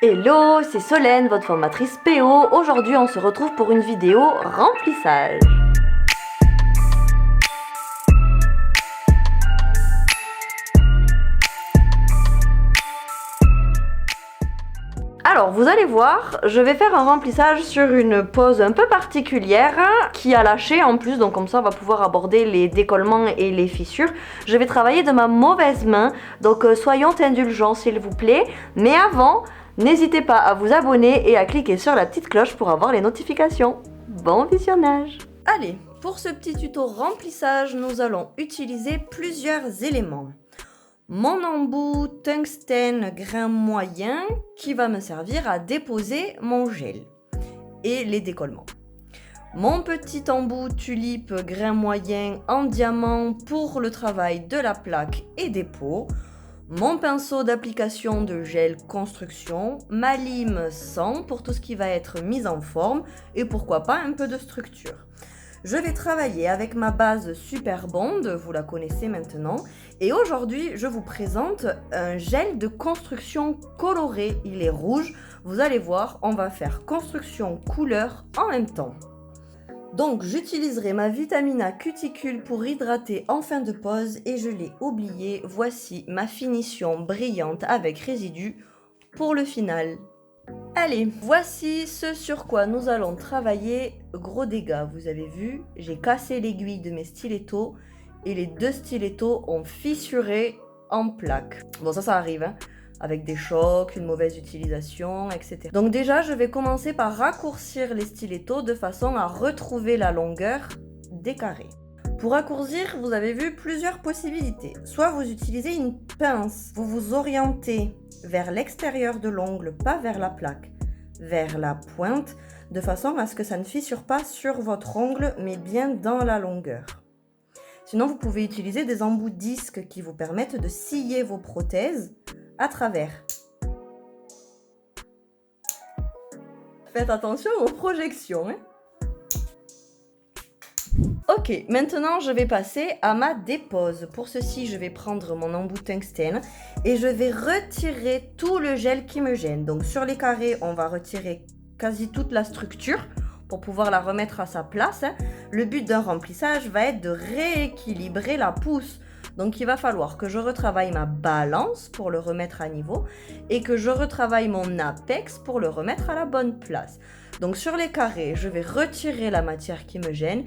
Hello, c'est Solène, votre formatrice PO. Aujourd'hui, on se retrouve pour une vidéo remplissage. Alors, vous allez voir, je vais faire un remplissage sur une pose un peu particulière qui a lâché en plus, donc comme ça on va pouvoir aborder les décollements et les fissures. Je vais travailler de ma mauvaise main, donc soyons indulgents s'il vous plaît. Mais avant, n'hésitez pas à vous abonner et à cliquer sur la petite cloche pour avoir les notifications. Bon visionnage! Allez, pour ce petit tuto remplissage, nous allons utiliser plusieurs éléments. Mon embout tungstène grain moyen qui va me servir à déposer mon gel et les décollements. Mon petit embout tulipe grain moyen en diamant pour le travail de la plaque et des pots. Mon pinceau d'application de gel construction, ma lime 100 pour tout ce qui va être mise en forme et pourquoi pas un peu de structure. Je vais travailler avec ma base Super Bond, vous la connaissez maintenant. Et aujourd'hui, je vous présente un gel de construction coloré. Il est rouge. Vous allez voir, on va faire construction couleur en même temps. Donc, j'utiliserai ma Vitamina Cuticule pour hydrater en fin de pose et je l'ai oublié. Voici ma finition brillante avec résidu pour le final. Allez, voici ce sur quoi nous allons travailler. Gros dégâts, vous avez vu, j'ai cassé l'aiguille de mes stilettos et les deux stilettos ont fissuré en plaques. Bon, ça arrive, hein, avec des chocs, une mauvaise utilisation, etc. Donc déjà, je vais commencer par raccourcir les stilettos de façon à retrouver la longueur des carrés. Pour raccourcir, vous avez vu plusieurs possibilités. Soit vous utilisez une pince, vous vous orientez vers l'extérieur de l'ongle, pas vers la plaque, vers la pointe, de façon à ce que ça ne fissure pas sur votre ongle, mais bien dans la longueur. Sinon, vous pouvez utiliser des embouts disques qui vous permettent de scier vos prothèses à travers. Faites attention aux projections, hein. Ok, maintenant je vais passer à ma dépose. Pour ceci, je vais prendre mon embout tungstène et je vais retirer tout le gel qui me gêne. Donc sur les carrés, on va retirer quasi toute la structure pour pouvoir la remettre à sa place. Le but d'un remplissage va être de rééquilibrer la pousse. Donc il va falloir que je retravaille ma balance pour le remettre à niveau et que je retravaille mon apex pour le remettre à la bonne place. Donc sur les carrés, je vais retirer la matière qui me gêne.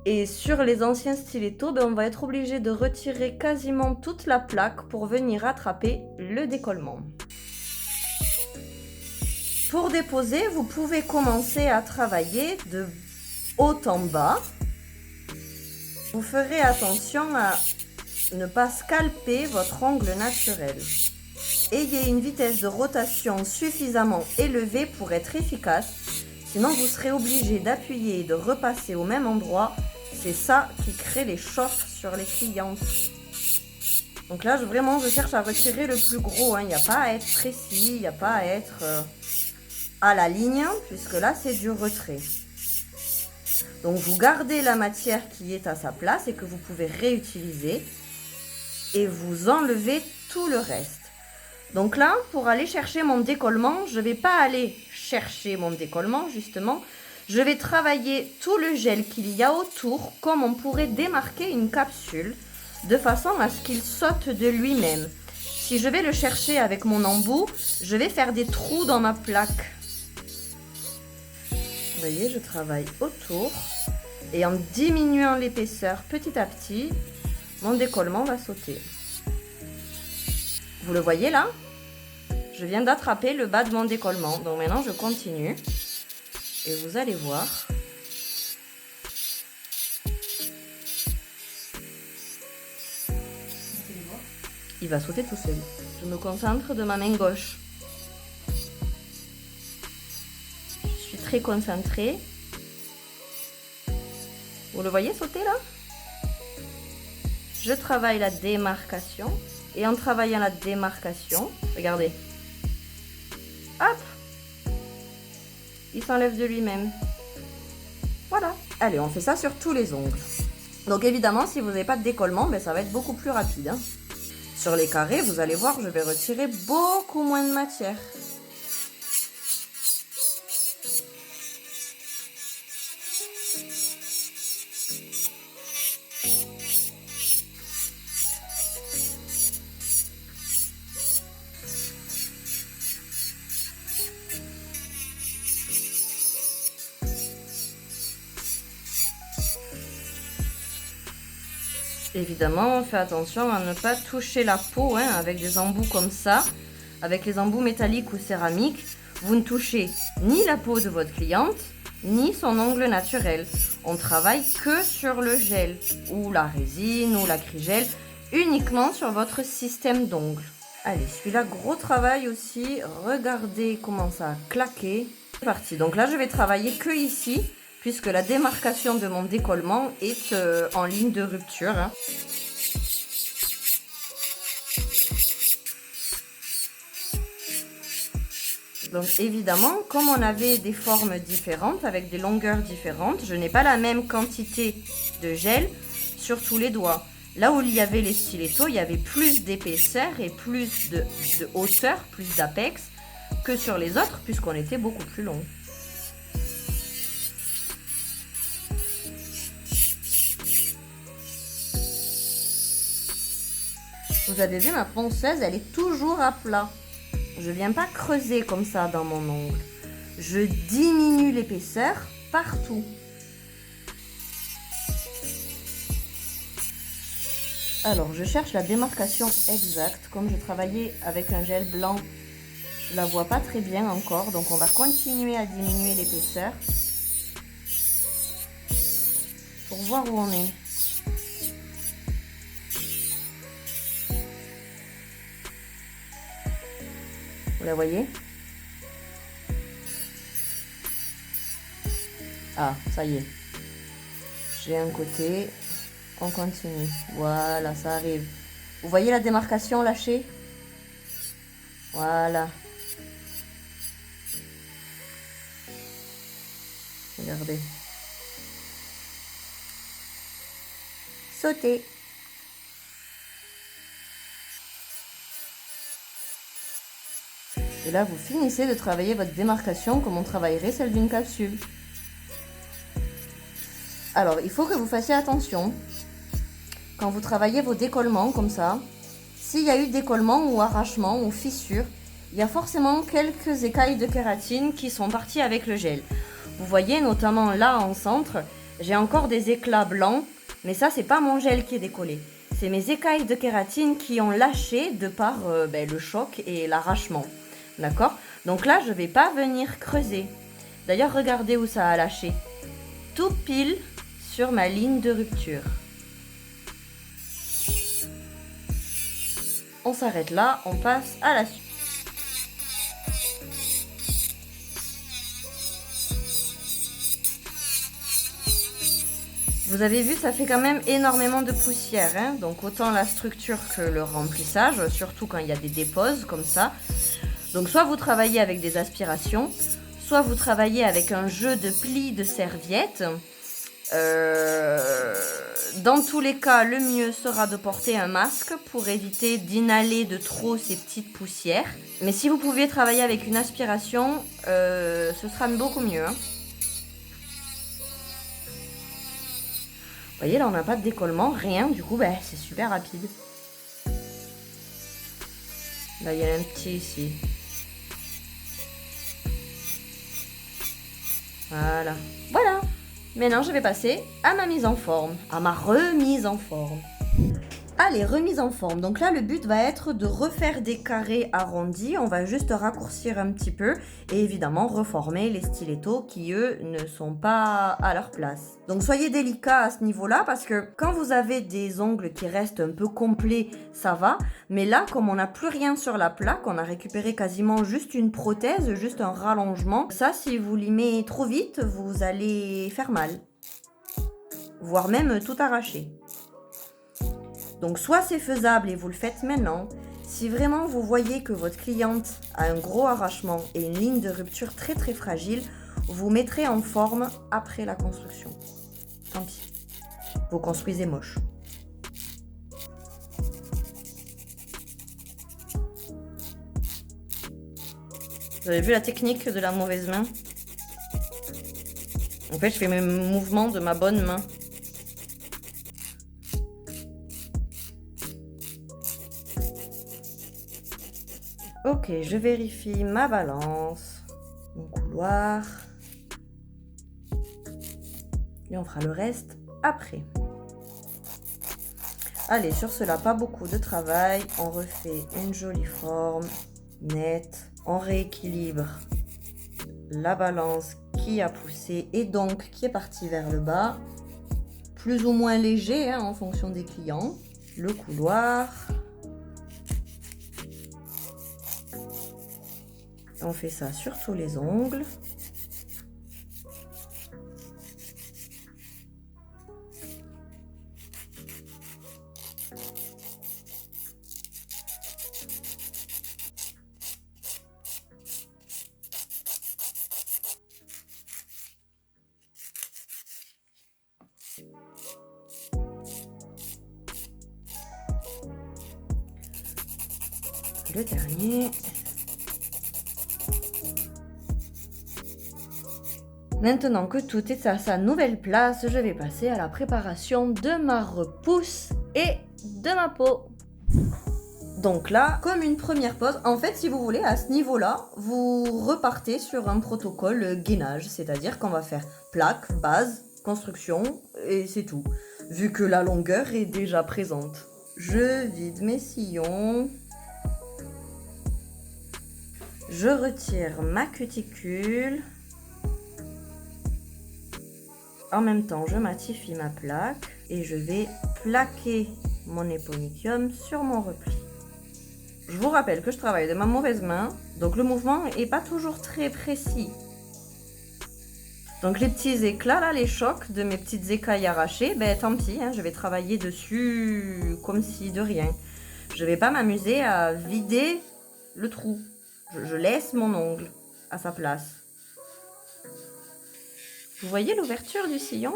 Et sur les anciens stilettos, on va être obligé de retirer quasiment toute la plaque pour venir attraper le décollement. Pour déposer, vous pouvez commencer à travailler de haut en bas. Vous ferez attention à ne pas scalper votre ongle naturel. Ayez une vitesse de rotation suffisamment élevée pour être efficace. Sinon, vous serez obligé d'appuyer et de repasser au même endroit. C'est ça qui crée les chocs sur les clientes. Donc là, je cherche à retirer le plus gros. Il n'y a pas à être précis, il n'y a pas à être à la ligne, puisque là, c'est du retrait. Donc, vous gardez la matière qui est à sa place et que vous pouvez réutiliser. Et vous enlevez tout le reste. Donc là, pour aller chercher mon décollement, je ne vais pas aller chercher mon décollement, justement. Je vais travailler tout le gel qu'il y a autour, comme on pourrait démarquer une capsule, de façon à ce qu'il saute de lui-même. Si je vais le chercher avec mon embout, je vais faire des trous dans ma plaque. Vous voyez, je travaille autour. Et en diminuant l'épaisseur petit à petit, mon décollement va sauter. Vous le voyez là? Je viens d'attraper le bas de mon décollement. Donc maintenant, je continue. Et vous allez voir. Il va sauter tout seul. Je me concentre de ma main gauche. Je suis très concentrée. Vous le voyez sauter là? Je travaille la démarcation. Et en travaillant la démarcation, regardez. Hop! Il s'enlève de lui-même. Voilà. Allez, on fait ça sur tous les ongles. Donc évidemment, si vous n'avez pas de décollement, ça va être beaucoup plus rapide, hein. Sur les carrés, vous allez voir, je vais retirer beaucoup moins de matière. Évidemment, on fait attention à ne pas toucher la peau hein, avec des embouts comme ça. Avec les embouts métalliques ou céramiques, vous ne touchez ni la peau de votre cliente, ni son ongle naturel. On travaille que sur le gel, ou la résine, ou l'acrygel, uniquement sur votre système d'ongles. Allez, celui-là, gros travail aussi. Regardez comment ça a claqué. C'est parti. Donc là, je vais travailler que ici, puisque la démarcation de mon décollement est en ligne de rupture. Hein. Donc évidemment, comme on avait des formes différentes, avec des longueurs différentes, je n'ai pas la même quantité de gel sur tous les doigts. Là où il y avait les stilettos, il y avait plus d'épaisseur et plus de hauteur, plus d'apex que sur les autres, puisqu'on était beaucoup plus long. Vous avez vu, ma ponceuse, elle est toujours à plat. Je ne viens pas creuser comme ça dans mon ongle. Je diminue l'épaisseur partout. Alors, je cherche la démarcation exacte. Comme je travaillais avec un gel blanc, je la vois pas très bien encore. Donc, on va continuer à diminuer l'épaisseur pour voir où on est. Vous la voyez? Ah, ça y est. J'ai un côté. On continue. Voilà, ça arrive. Vous voyez la démarcation lâchée? Voilà. Regardez. Sauter. Et là, vous finissez de travailler votre démarcation comme on travaillerait celle d'une capsule. Alors, il faut que vous fassiez attention. Quand vous travaillez vos décollements comme ça, s'il y a eu décollement ou arrachement ou fissure, il y a forcément quelques écailles de kératine qui sont parties avec le gel. Vous voyez notamment là en centre, j'ai encore des éclats blancs, mais ça c'est pas mon gel qui est décollé. C'est mes écailles de kératine qui ont lâché de par le choc et l'arrachement. D'accord? Donc là je vais pas venir creuser. D'ailleurs regardez où ça a lâché. Tout pile sur ma ligne de rupture. On s'arrête là, on passe à la suite. Vous avez vu, ça fait quand même énormément de poussière, hein, donc autant la structure que le remplissage, surtout quand il y a des déposes comme ça. Donc soit vous travaillez avec des aspirations, soit vous travaillez avec un jeu de plis de serviettes. Dans tous les cas, le mieux sera de porter un masque pour éviter d'inhaler de trop ces petites poussières. Mais si vous pouviez travailler avec une aspiration, ce sera beaucoup mieux. Hein. Vous voyez, là, on n'a pas de décollement, rien. Du coup, c'est super rapide. Là, il y a un petit ici. Voilà. Voilà. Maintenant, je vais passer à ma mise en forme, à ma remise en forme. Allez, remise en forme. Donc là, le but va être de refaire des carrés arrondis. On va juste raccourcir un petit peu et évidemment reformer les stilettos qui, eux, ne sont pas à leur place. Donc soyez délicats à ce niveau-là parce que quand vous avez des ongles qui restent un peu complets, ça va. Mais là, comme on n'a plus rien sur la plaque, on a récupéré quasiment juste une prothèse, juste un rallongement. Ça, si vous limez trop vite, vous allez faire mal. Voire même tout arracher. Donc soit c'est faisable et vous le faites maintenant. Si vraiment vous voyez que votre cliente a un gros arrachement et une ligne de rupture très très fragile, vous mettrez en forme après la construction. Tant pis, vous construisez moche. Vous avez vu la technique de la mauvaise main? En fait, je fais mes mouvements de ma bonne main. Ok, je vérifie ma balance, mon couloir, et on fera le reste après. Allez, sur cela, pas beaucoup de travail. On refait une jolie forme, nette. On rééquilibre la balance qui a poussé et donc qui est partie vers le bas. Plus ou moins léger en fonction des clients. Le couloir. On fait ça sur tous les ongles. Le dernier. Maintenant que tout est à sa nouvelle place, je vais passer à la préparation de ma repousse et de ma peau. Donc là, comme une première pose, en fait, si vous voulez, à ce niveau-là, vous repartez sur un protocole gainage, c'est-à-dire qu'on va faire plaque, base, construction, et c'est tout, vu que la longueur est déjà présente. Je vide mes sillons. Je retire ma cuticule. En même temps, je matifie ma plaque et je vais plaquer mon éponychium sur mon repli. Je vous rappelle que je travaille de ma mauvaise main, donc le mouvement n'est pas toujours très précis. Donc les petits éclats, là, les chocs de mes petites écailles arrachées, ben tant pis, je vais travailler dessus comme si de rien. Je vais pas m'amuser à vider le trou. Je laisse mon ongle à sa place. Vous voyez l'ouverture du sillon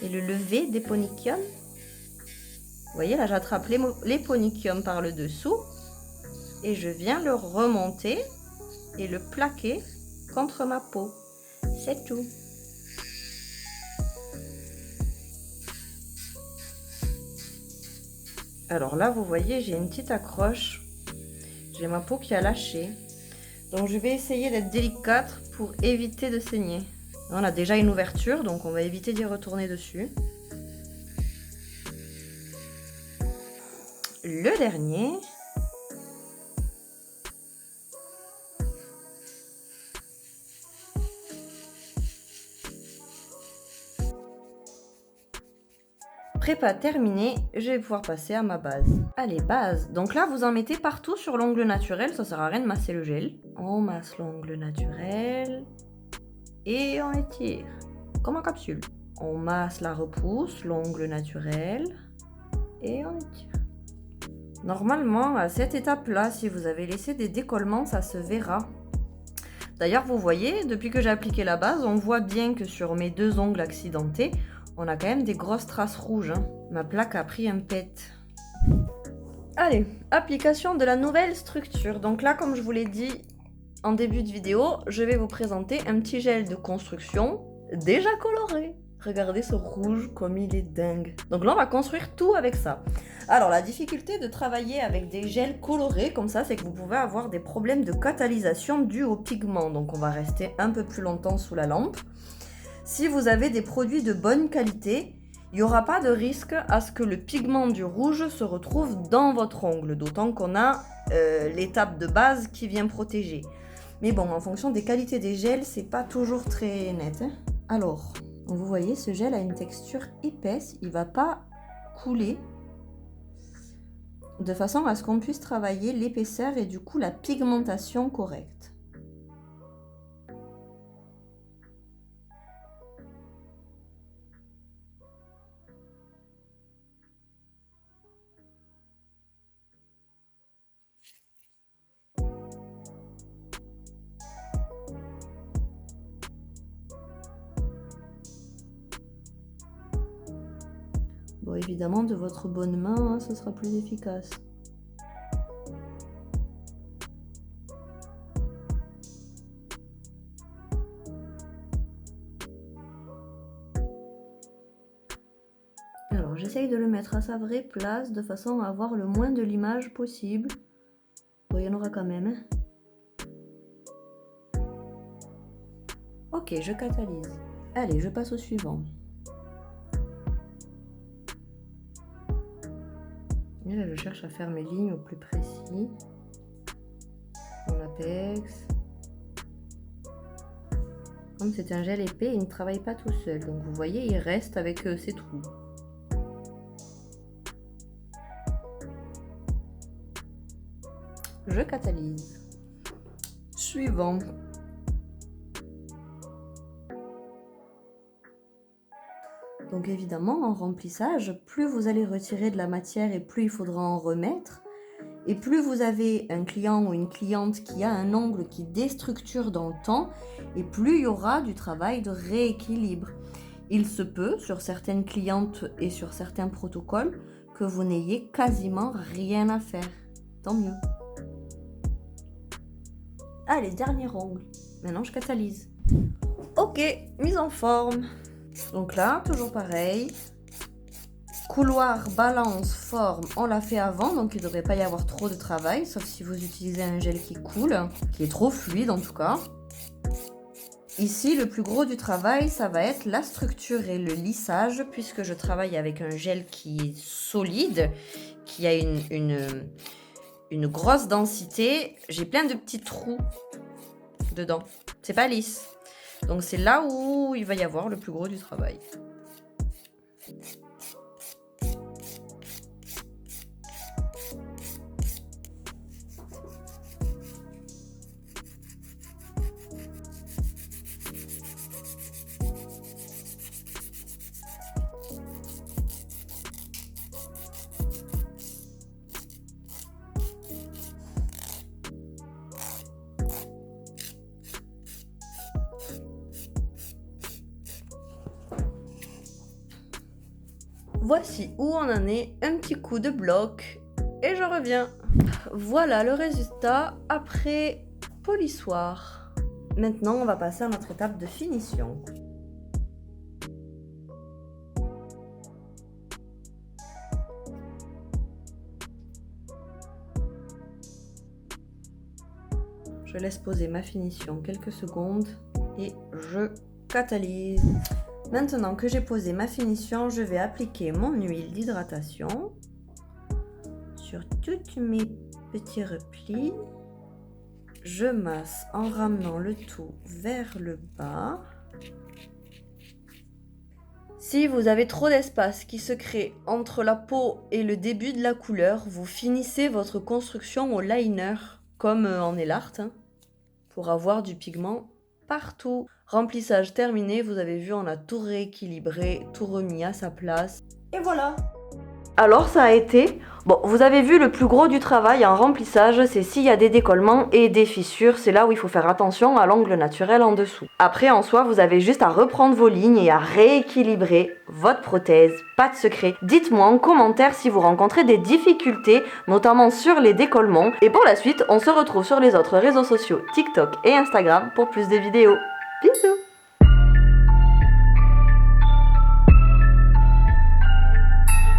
et le lever d'éponychium? Vous voyez là, j'attrape l'éponychium par le dessous et je viens le remonter et le plaquer contre ma peau. C'est tout. Alors là, vous voyez, j'ai une petite accroche. J'ai ma peau qui a lâché. Donc je vais essayer d'être délicate pour éviter de saigner. On a déjà une ouverture, donc on va éviter d'y retourner dessus. Le dernier. Prépa terminée, je vais pouvoir passer à ma base. Allez, base. Donc là, vous en mettez partout sur l'ongle naturel, ça sert à rien de masser le gel. On masse l'ongle naturel et on étire, comme en capsule. On masse la repousse, l'ongle naturel et on étire. Normalement, à cette étape-là, si vous avez laissé des décollements, ça se verra. D'ailleurs, vous voyez, depuis que j'ai appliqué la base, on voit bien que sur mes deux ongles accidentés, on a quand même des grosses traces rouges. Ma plaque a pris un pet. Allez, application de la nouvelle structure. Donc là, comme je vous l'ai dit en début de vidéo, je vais vous présenter un petit gel de construction déjà coloré. Regardez ce rouge comme il est dingue. Donc là, on va construire tout avec ça. Alors, la difficulté de travailler avec des gels colorés comme ça, c'est que vous pouvez avoir des problèmes de catalysation dus au pigment. Donc, on va rester un peu plus longtemps sous la lampe. Si vous avez des produits de bonne qualité, il n'y aura pas de risque à ce que le pigment du rouge se retrouve dans votre ongle, d'autant qu'on a l'étape de base qui vient protéger. Mais bon, en fonction des qualités des gels, c'est pas toujours très net. Alors, vous voyez, ce gel a une texture épaisse, il va pas couler, de façon à ce qu'on puisse travailler l'épaisseur et du coup la pigmentation correcte. Bon, évidemment, de votre bonne main, ce sera plus efficace. Alors, j'essaye de le mettre à sa vraie place, de façon à avoir le moins de l'image possible. Bon, il y en aura quand même. Ok, je catalyse. Allez, je passe au suivant. Et là, je cherche à faire mes lignes au plus précis. Mon apex. Comme c'est un gel épais, il ne travaille pas tout seul. Donc vous voyez, il reste avec ses trous. Je catalyse. Suivant. Donc évidemment, en remplissage, plus vous allez retirer de la matière et plus il faudra en remettre. Et plus vous avez un client ou une cliente qui a un ongle qui déstructure dans le temps, et plus il y aura du travail de rééquilibre. Il se peut, sur certaines clientes et sur certains protocoles, que vous n'ayez quasiment rien à faire. Tant mieux. Allez, dernier ongle. Maintenant, je catalyse. Ok, mise en forme. Donc là, toujours pareil. Couloir, balance, forme, on l'a fait avant, donc il ne devrait pas y avoir trop de travail, sauf si vous utilisez un gel qui coule, qui est trop fluide en tout cas. Ici, le plus gros du travail, ça va être la structure et le lissage, puisque je travaille avec un gel qui est solide, qui a une grosse densité. J'ai plein de petits trous dedans. C'est pas lisse. Donc c'est là où il va y avoir le plus gros du travail. Voici où on en est, un petit coup de bloc et je reviens. Voilà le résultat après polissoir. Maintenant, on va passer à notre étape de finition. Je laisse poser ma finition quelques secondes et je catalyse. Maintenant que j'ai posé ma finition, je vais appliquer mon huile d'hydratation sur tous mes petits replis. Je masse en ramenant le tout vers le bas. Si vous avez trop d'espace qui se crée entre la peau et le début de la couleur, vous finissez votre construction au liner, comme en nail art, pour avoir du pigment partout. Remplissage terminé, vous avez vu, on a tout rééquilibré, tout remis à sa place. Et voilà! Alors ça a été, bon, vous avez vu, le plus gros du travail en remplissage, c'est s'il y a des décollements et des fissures, c'est là où il faut faire attention à l'angle naturel en dessous. Après, en soi, vous avez juste à reprendre vos lignes et à rééquilibrer votre prothèse, pas de secret. Dites-moi en commentaire si vous rencontrez des difficultés, notamment sur les décollements. Et pour la suite, on se retrouve sur les autres réseaux sociaux, TikTok et Instagram pour plus de vidéos. Bisous!